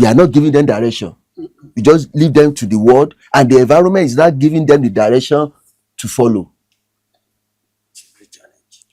We are not giving them direction. We just leave them to the world, and the environment is not giving them the direction to follow.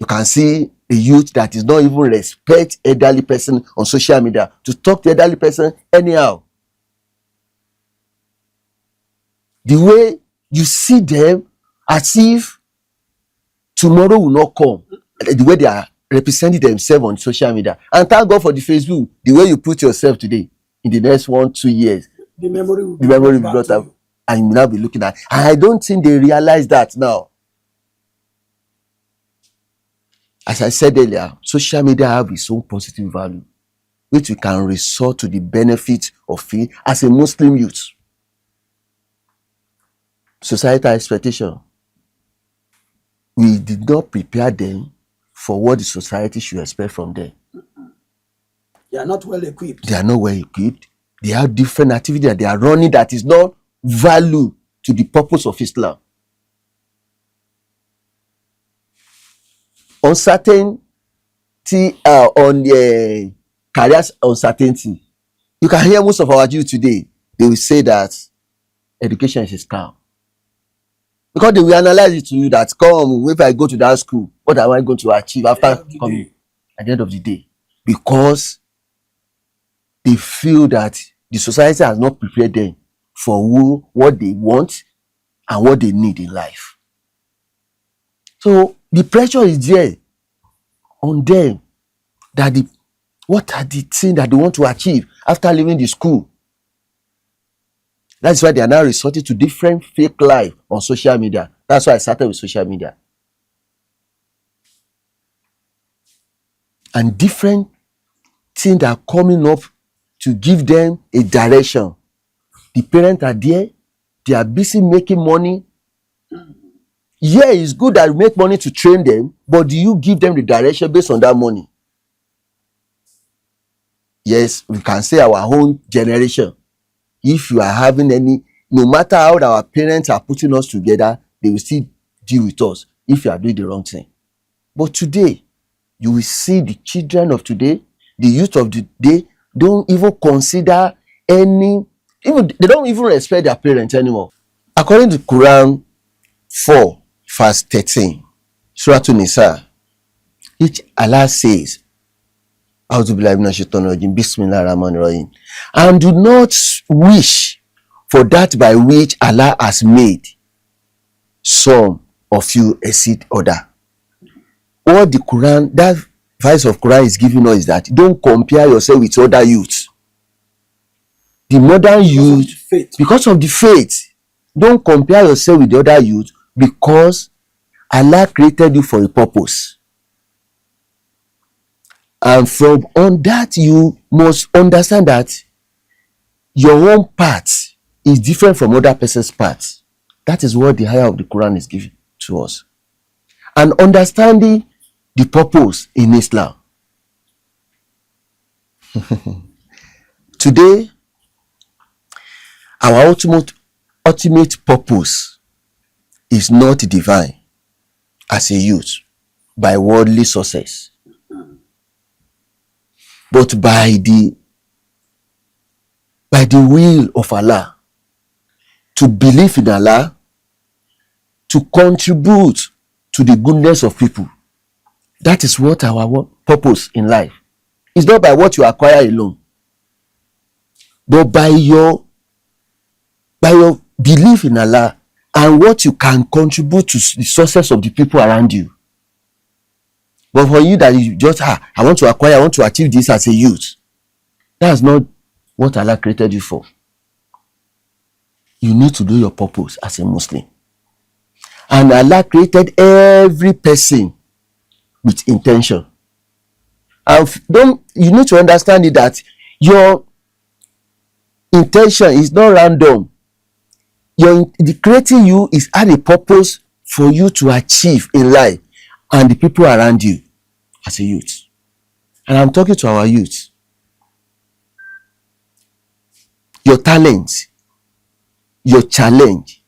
You can see a youth that is not even respect elderly person on social media, to talk to elderly person anyhow. The way you see them as if tomorrow will not come, the way they are representing themselves on social media. And thank God for the Facebook, the way you put yourself today, in the next 1-2 years, The memory will the memory will be brought up, and you will now be looking at. And I don't think they realize that now. As I said earlier, social media have its own positive value, which we can resort to the benefit of it as a Muslim youth. Societal expectation. We did not prepare them for what the society should expect from them. They are not well equipped. They are not well equipped. They have different activities that they are running that is not value to the purpose of Islam. Uncertainty on the careers uncertainty. You can hear most of our youth today, they will say that education is a scam. Because they will analyze it to you that, come, if I go to that school, what am I going to achieve after coming at the end of the day? Because they feel that the society has not prepared them for what they want and what they need in life. So the pressure is there on them that what are the things that they want to achieve after leaving the school. That's why they are now resorting to different fake life on social media. That's why I started with social media. And different things are coming up to give them a direction. The parents are there. They are busy making money. Yeah, it's good that you make money to train them, but do you give them the direction based on that money? Yes, we can say our own generation. If you are having any, no matter how our parents are putting us together, they will still deal with us if you are doing the wrong thing. But today, you will see the children of today, the youth of the day, don't even consider they don't even respect their parents anymore. According to Quran 4, verse 13, Surah Nisa, which Allah says, and do not wish for that by which Allah has made some of you exceed other. What the Quran, that verse of Quran is giving us is that don't compare yourself with other youths. The modern youth, because of the faith, don't compare yourself with the other youth, because Allah created you for a purpose. And from on that, you must understand that your own path is different from other person's path. That is what the higher of the Quran is giving to us. And understanding the purpose in Islam. Today, our ultimate purpose is not divine as a youth by worldly success, but by the will of Allah, to believe in Allah, to contribute to the goodness of people. That is what our purpose in life. It's not by what you acquire alone, but by your belief in Allah and what you can contribute to the success of the people around you. But for you that you just, I want to acquire, I want to achieve this as a youth, that's not what Allah created you for. You need to do your purpose as a Muslim. And Allah created every person with intention. And you need to understand it that your intention is not random. The creating you is had a purpose for you to achieve in life and the people around you as a youth. And I'm talking to our youth. Your talents, your challenge,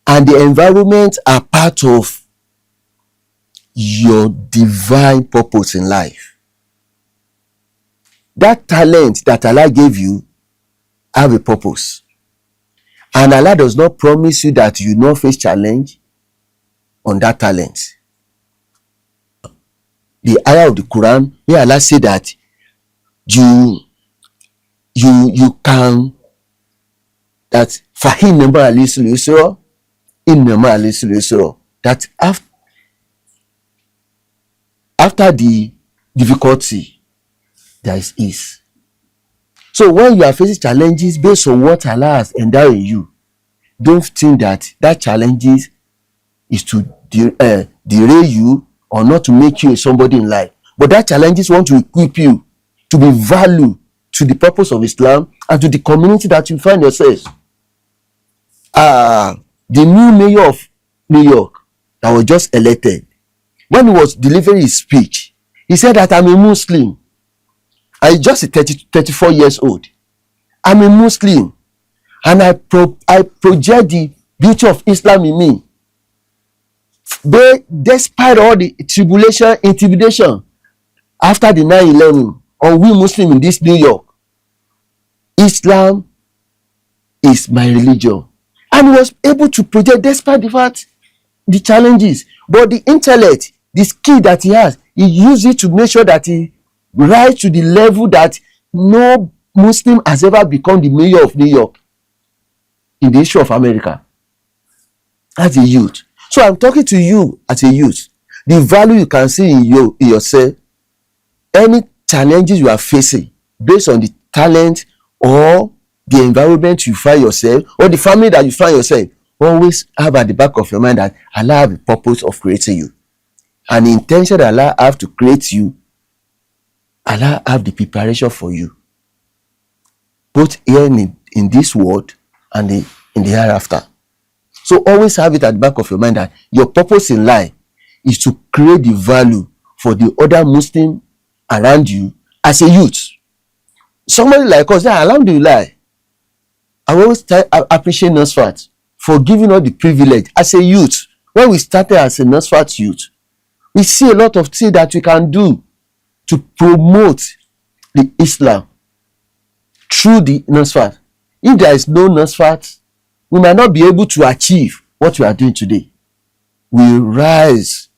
and the environment are part of your divine purpose in life. that talent that Allah gave you have a purpose. And Allah does not promise you that you will not face challenge on that talent. The ayah of the Quran where Allah say that you can, that fahim nama alisul yusra, in nama alisul yusra, that after the difficulty there is ease. So when you are facing challenges based on what Allah has endowed in you, don't think that challenges is to derail you or not to make you somebody in life. But that challenges want to equip you to be value to the purpose of Islam and to the community that you find yourself. The new mayor of New York that was just elected, when he was delivering his speech, he said that I'm a Muslim. I'm just 34 years old. I'm a Muslim, and I project the beauty of Islam in me. Despite all the tribulation, intimidation after the 9/11 on we Muslims in this New York, Islam is my religion. And he was able to project despite the challenges. But the intellect, the skill that he has, he used it to make sure that he rise to the level that no Muslim has ever become the mayor of New York in the history of America. As a youth. So I'm talking to you as a youth. The value you can see in yourself, any challenges you are facing based on the talent or the environment you find yourself or the family that you find yourself, always have at the back of your mind that Allah have the purpose of creating you. And the intention that Allah have to create you, Allah have the preparation for you. Both here in this world and in the hereafter. So always have it at the back of your mind that your purpose in life is to create the value for the other Muslim around you as a youth. Somebody like us, alhamdulillah, I always appreciate Nasfat for giving us the privilege as a youth. When we started as a Nasfat youth, we see a lot of things that we can do to promote the Islam through the Nasfat. If there is no Nasfat, we might not be able to achieve what we are doing today. We rise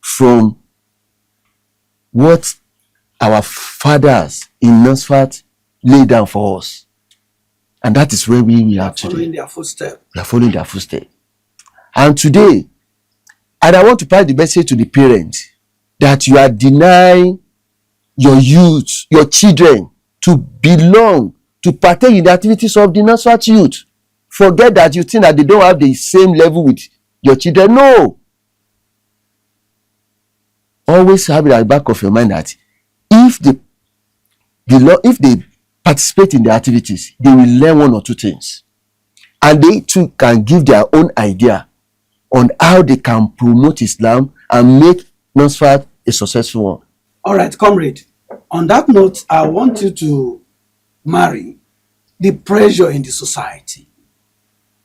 from what our fathers in Nasfat laid down for us. And that is where we are today. Following their footsteps. We are following their footsteps. And today, and I want to pass the message to the parents that you are denying your youth, your children, to belong, to partake in the activities of the Nasfat youth. Forget that you think that they don't have the same level with your children. No. Always have it at the back of your mind that if they participate in the activities, they will learn one or two things. And they too can give their own idea on how they can promote Islam and make Nasfat a successful one. All right, comrade. On that note, I want you to marry the pressure in the society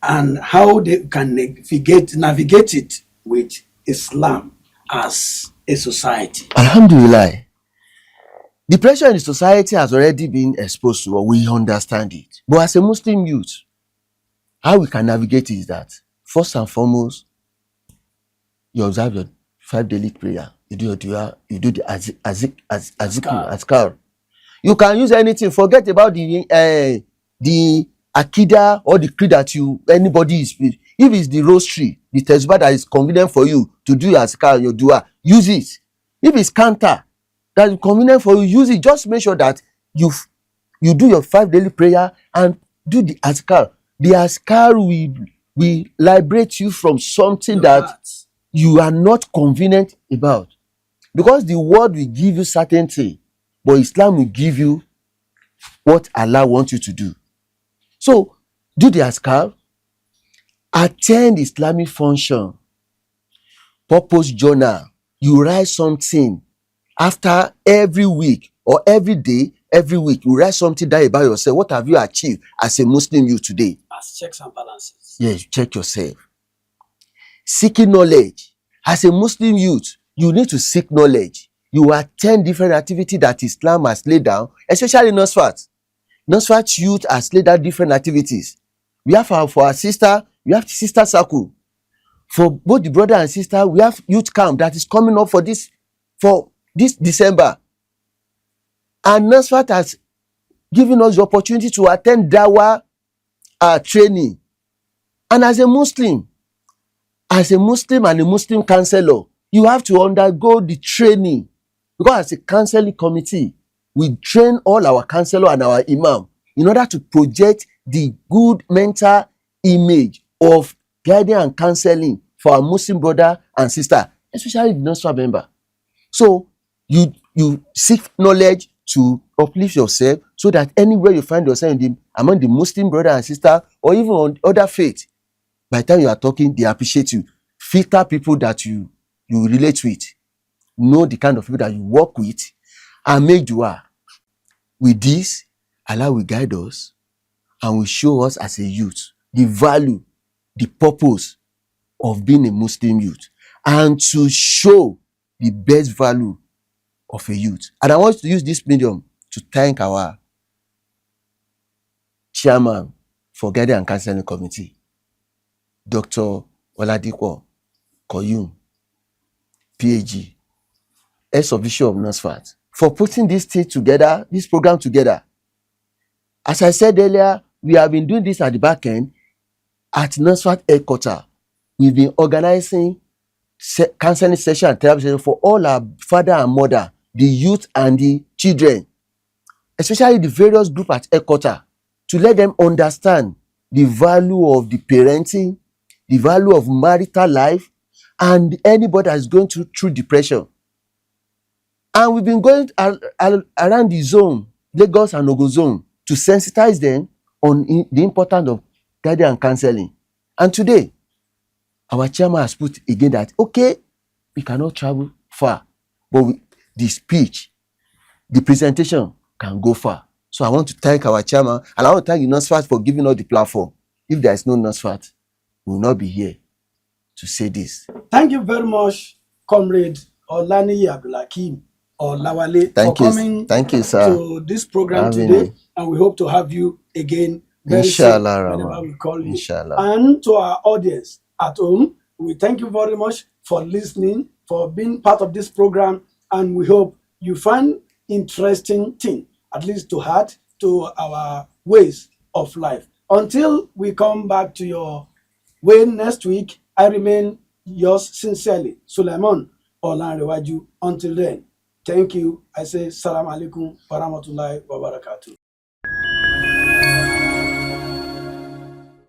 and how they can navigate it with Islam as a society. Alhamdulillah. The pressure in the society has already been exposed to us. We understand it. But as a Muslim youth, how we can navigate it is that, first and foremost, you observe your 5 daily prayer. You do your dua, you do the azkar. You can use anything. Forget about the akida or the creed that anybody is with. If it's the rosary, the tesbah that is convenient for you to do your azkar, your dua, use it. If it's counter that is convenient for you, use it. Just make sure that you do your 5 daily prayer and do the azkar. The azkar will liberate you from something that you are not convenient about. Because the world will give you certain things, but Islam will give you what Allah wants you to do. So, do the azkar, attend Islamic function, purpose journal. You write something after every week or every day, every week. You write something down about yourself. What have you achieved as a Muslim youth today? As checks and balances. Yes, check yourself. Seeking knowledge. As a Muslim youth, you need to seek knowledge. you attend different activities that Islam has laid down, especially NOSFAT. NOSFAT youth has laid down different activities. We have for our sister, we have sister circle. For both the brother and sister, we have youth camp that is coming up for this December. And NOSFAT has given us the opportunity to attend Dawa training. And as a Muslim and a Muslim counselor, you have to undergo the training, because as a counseling committee, we train all our counselor and our imam in order to project the good mental image of guiding and counseling for our Muslim brother and sister, especially the non-SWAT member. So you seek knowledge to uplift yourself, so that anywhere you find yourself among the Muslim brother and sister, or even on other faith, by the time you are talking, they appreciate you. Filter people that you relate with. Know the kind of people that you work with, and make dua. With this, Allah will guide us and will show us as a youth the value, the purpose of being a Muslim youth, and to show the best value of a youth. And I want to use this medium to thank our chairman for guiding and counseling committee, Dr. Oladipo Koyum, PhD, ex-official of NOSFAT, for putting this program together. As I said earlier, we have been doing this at the back end at NOSFAT headquarters. We've been organizing counseling session and therapy session for all our father and mother, the youth and the children, especially the various groups at headquarters, to let them understand the value of the parenting, the value of marital life, and anybody that is going through depression. And we've been going around the zone, Lagos and Ogun zone, to sensitize them on the importance of guidance and counseling. And today, our chairman has put again that, okay, we cannot travel far, but the speech, the presentation can go far. So I want to thank our chairman, and I want to thank the NOSFAT for giving us the platform. If there is no NOSFAT, we will not be here to say this. Thank you very much, Comrade Olaniyi Abdulhakeem Olawale, for coming to this program today. And we hope to have you again very soon, whenever we call you. Inshallah. And to our audience at home, we thank you very much for listening, for being part of this program, and we hope you find interesting thing, at least to add to our ways of life. Until we come back to your way next week, I remain yours sincerely, Suleiman Olanrewaju. Until then, thank you. I say salam alaikum wa rahmatullahi wa barakatuh.